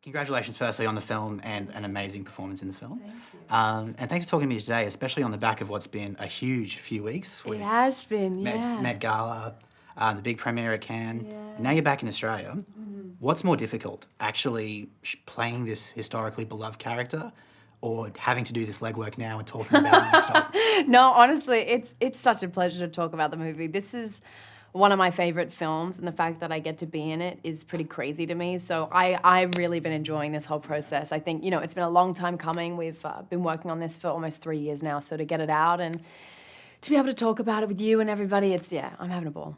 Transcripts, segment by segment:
Congratulations firstly on the film and an amazing performance in the film. Thank you. And thanks for talking to me today, especially on the back of what's been a huge few weeks. It has been, yeah. Met Gala, the big premiere at Cannes. Yeah. And now you're back in Australia. What's more difficult, actually playing this historically beloved character or having to do this legwork now and talking about it nonstop? No, honestly, it's such a pleasure to talk about the movie. This is one of my favorite films, and the fact that I get to be in it is pretty crazy to me. So I've really been enjoying this whole process. I think, it's been a long time coming. We've been working on this for almost 3 years now. So to get it out and to be able to talk about it with you and everybody, I'm having a ball.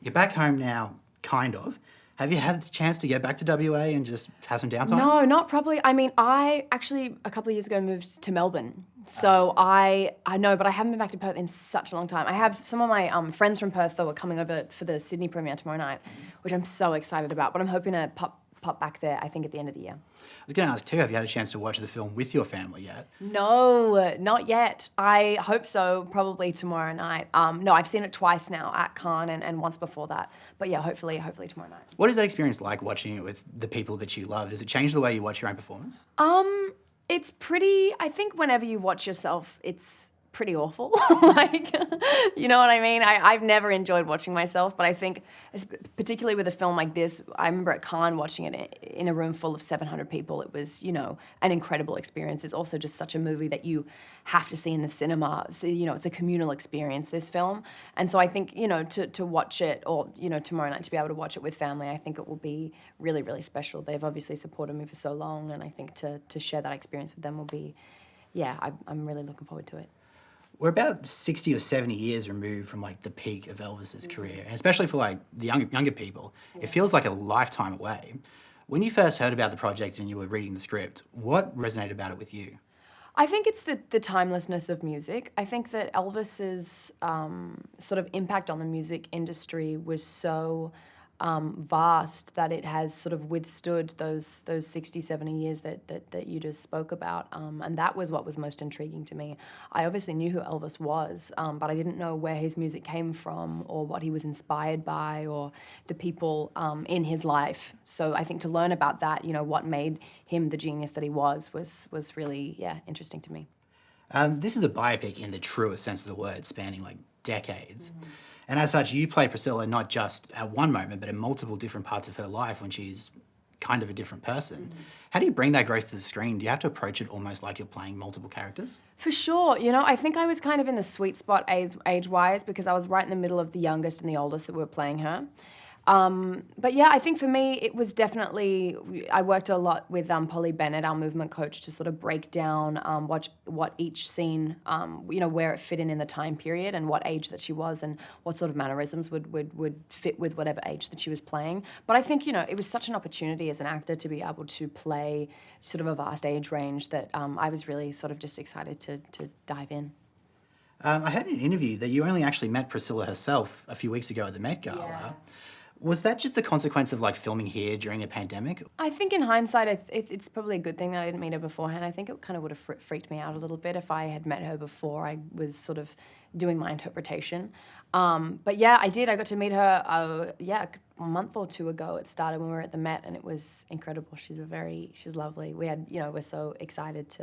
You're back home now, kind of. Have you had the chance to get back to WA and just have some downtime? No, not probably. I mean, I actually, a couple of years ago, moved to Melbourne. So I know, but I haven't been back to Perth in such a long time. I have some of my friends from Perth, though, are coming over for the Sydney premiere tomorrow night, which I'm so excited about. But I'm hoping to pop back there, I think, at the end of the year. I was going to ask too, have you had a chance to watch the film with your family yet? No, not yet. I hope so, probably tomorrow night. No, I've seen it twice now at Cannes and once before that. But yeah, hopefully tomorrow night. What is that experience like watching it with the people that you love? Does it change the way you watch your own performance? It's pretty, I think whenever you watch yourself, it's pretty awful. You know what I mean? I've never enjoyed watching myself, but I think, particularly with a film like this, I remember at Cannes watching it in a room full of 700 people. It was, an incredible experience. It's also just such a movie that you have to see in the cinema. So, it's a communal experience, this film. And so I think, to watch it, or, tomorrow night to be able to watch it with family, I think it will be really, really special. They've obviously supported me for so long, and I think to share that experience with them will be, I'm really looking forward to it. We're about 60 or 70 years removed from the peak of Elvis's career, and especially for the younger people, it feels like a lifetime away. When you first heard about the project and you were reading the script, what resonated about it with you? I think it's the timelessness of music. I think that Elvis's sort of impact on the music industry was so vast that it has sort of withstood those 60, 70 years that you just spoke about. And that was what was most intriguing to me. I obviously knew who Elvis was, but I didn't know where his music came from or what he was inspired by or the people in his life. So I think to learn about that, what made him the genius that he was really, interesting to me. This is a biopic in the truest sense of the word, spanning decades. And as such, you play Priscilla not just at one moment, but in multiple different parts of her life when she's kind of a different person. How do you bring that growth to the screen? Do you have to approach it almost like you're playing multiple characters? For sure. I think I was kind of in the sweet spot age-wise because I was right in the middle of the youngest and the oldest that were playing her. But yeah, I think for me, it was definitely, I worked a lot with Polly Bennett, our movement coach, to sort of break down what each scene, where it fit in the time period and what age that she was and what sort of mannerisms would fit with whatever age that she was playing. But I think, it was such an opportunity as an actor to be able to play sort of a vast age range that I was really sort of just excited to dive in. I heard in an interview that you only actually met Priscilla herself a few weeks ago at the Met Gala. Yeah. Was that just a consequence of filming here during a pandemic? I think in hindsight, it's probably a good thing that I didn't meet her beforehand. I think it kind of would have freaked me out a little bit if I had met her before I was sort of doing my interpretation. But yeah, I did. I got to meet her, a month or two ago. It started when we were at the Met, and it was incredible. She's lovely. We had, we're so excited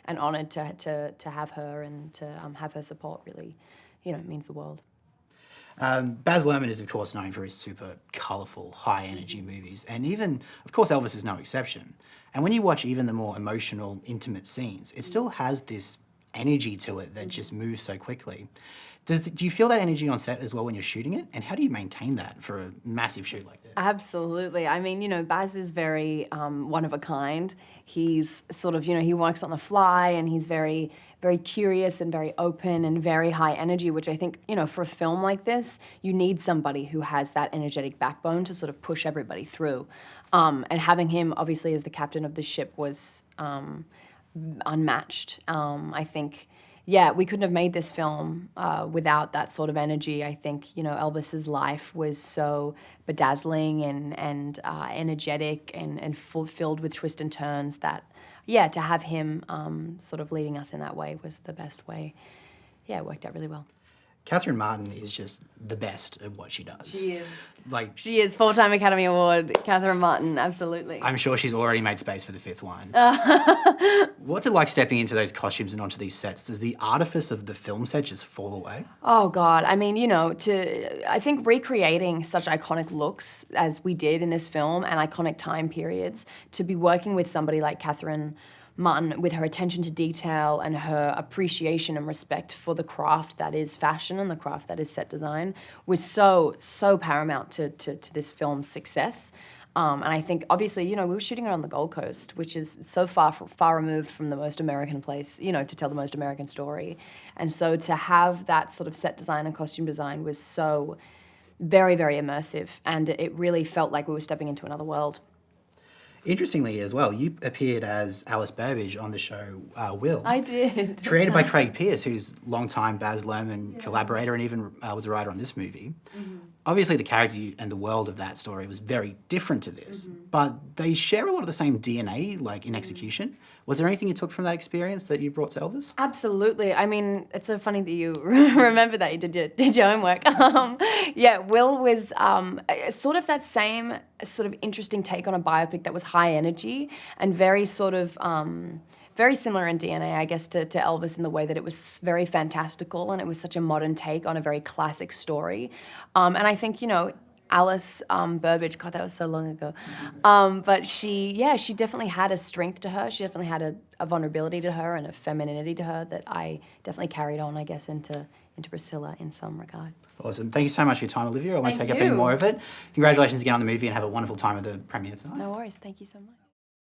and honored to have her and to have her support. Really, it means the world. Baz Luhrmann is, of course, known for his super colourful, high-energy movies, and even, of course, Elvis is no exception. And when you watch even the more emotional, intimate scenes, it still has this energy to it that just moves so quickly. Do you feel that energy on set as well when you're shooting it? And how do you maintain that for a massive shoot like this? Absolutely. I mean, Baz is very one of a kind. He's sort of, he works on the fly and he's very, very curious and very open and very high energy, which I think, for a film like this, you need somebody who has that energetic backbone to sort of push everybody through. And having him, obviously, as the captain of the ship was unmatched. I think, we couldn't have made this film without that sort of energy. I think, Elvis's life was so bedazzling and energetic and filled with twists and turns that, to have him sort of leading us in that way was the best way. Yeah, it worked out really well. Catherine Martin is just the best at what she does. She is. Like, She is 4-time Academy Award, Catherine Martin, absolutely. I'm sure she's already made space for the fifth one. What's it like stepping into those costumes and onto these sets? Does the artifice of the film set just fall away? Oh God, I mean, I think recreating such iconic looks as we did in this film and iconic time periods, to be working with somebody like Catherine Martin with her attention to detail and her appreciation and respect for the craft that is fashion and the craft that is set design was so paramount to this film's success. And I think, obviously, we were shooting it on the Gold Coast, which is so far removed from the most American place, to tell the most American story. And so to have that sort of set design and costume design was so very, very immersive. And it really felt like we were stepping into another world. Interestingly as well, you appeared as Alice Burbage on the show Will. I did. Created by Craig Pearce, who's longtime Baz Luhrmann collaborator and even was a writer on this movie. Obviously, the character and the world of that story was very different to this, but they share a lot of the same DNA, like in execution. Was there anything you took from that experience that you brought to Elvis? Absolutely. I mean, it's so funny that you remember that you did your homework. Will was sort of that same sort of interesting take on a biopic that was high energy and very sort of very similar in DNA, I guess, to Elvis in the way that it was very fantastical and it was such a modern take on a very classic story. And I think, Alice Burbage, God, that was so long ago. But she definitely had a strength to her. She definitely had a vulnerability to her and a femininity to her that I definitely carried on, I guess, into Priscilla in some regard. Awesome. Thank you so much for your time, Olivia. I won't Thank take up any you. more of it. Congratulations again on the movie and have a wonderful time at the premiere tonight. No worries. Thank you so much.